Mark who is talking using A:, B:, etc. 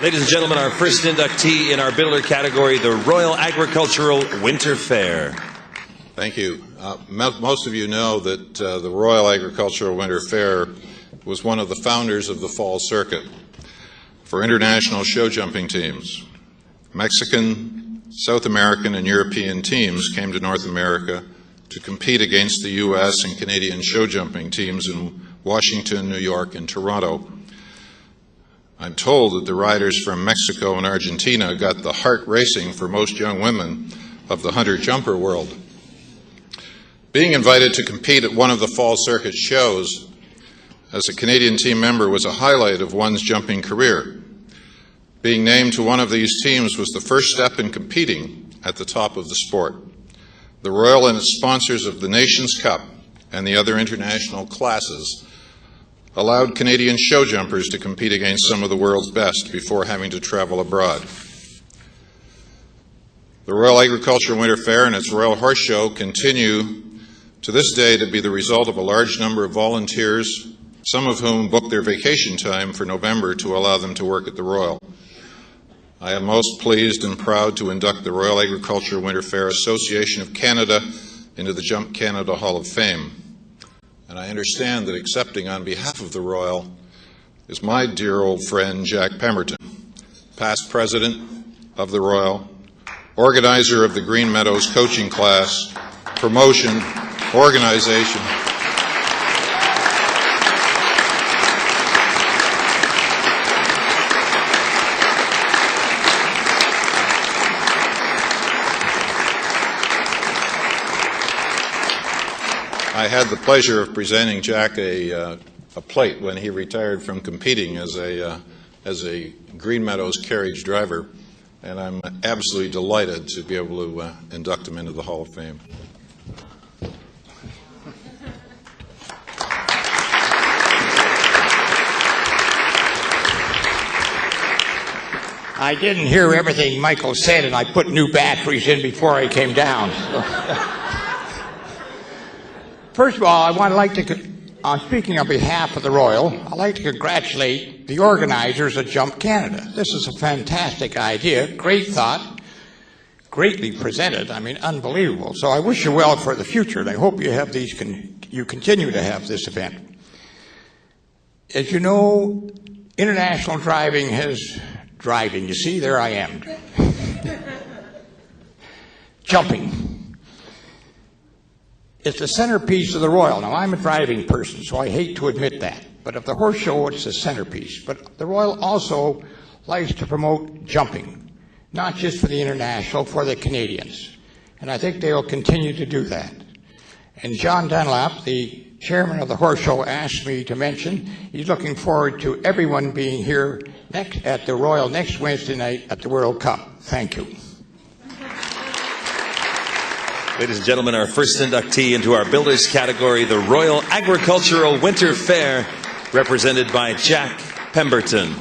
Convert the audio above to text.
A: Ladies and gentlemen, our first inductee in our builder category, the Royal Agricultural Winter Fair.
B: Thank you. Most of you know that the Royal Agricultural Winter Fair was one of the founders of the Fall Circuit for international show jumping teams. Mexican, South American, and European teams came to North America to compete against the U.S. and Canadian show jumping teams in Washington, New York, and Toronto. I'm told that the riders from Mexico and Argentina got the heart racing for most young women of the hunter-jumper world. Being invited to compete at one of the Fall Circuit shows as a Canadian team member was a highlight of one's jumping career. Being named to one of these teams was the first step in competing at the top of the sport. The Royal and its sponsors of the Nations Cup and the other international classes allowed Canadian show jumpers to compete against some of the world's best before having to travel abroad. The Royal Agricultural Winter Fair and its Royal Horse Show continue to this day to be the result of a large number of volunteers, some of whom booked their vacation time for November to allow them to work at the Royal. I am most pleased and proud to induct the Royal Agricultural Winter Fair Association of Canada into the Jump Canada Hall of Fame. And I understand that accepting on behalf of the Royal is my dear old friend Jack Pemberton, past president of the Royal, organizer of the Green Meadows coaching class, promotion, organization. I had the pleasure of presenting Jack a plate when he retired from competing as a Green Meadows carriage driver, and I'm absolutely delighted to be able to induct him into the Hall of Fame.
C: I didn't hear everything Michael said, and I put new batteries in before I came down. First of all, speaking on behalf of the Royal, I'd like to congratulate the organizers of Jump Canada. This is a fantastic idea, great thought, greatly presented. I mean, unbelievable. So I wish you well for the future, and I hope you have you continue to have this event. As you know, international driving you see, there I am. Jumping. It's the centerpiece of the Royal. Now, I'm a driving person, so I hate to admit that. But of the horse show, it's the centerpiece. But the Royal also likes to promote jumping, not just for the international, for the Canadians. And I think they will continue to do that. And John Dunlap, the chairman of the horse show, asked me to mention he's looking forward to everyone being here at the Royal next Wednesday night at the World Cup. Thank you.
A: Ladies and gentlemen, our first inductee into our builders category, the Royal Agricultural Winter Fair, represented by Jack Pemberton.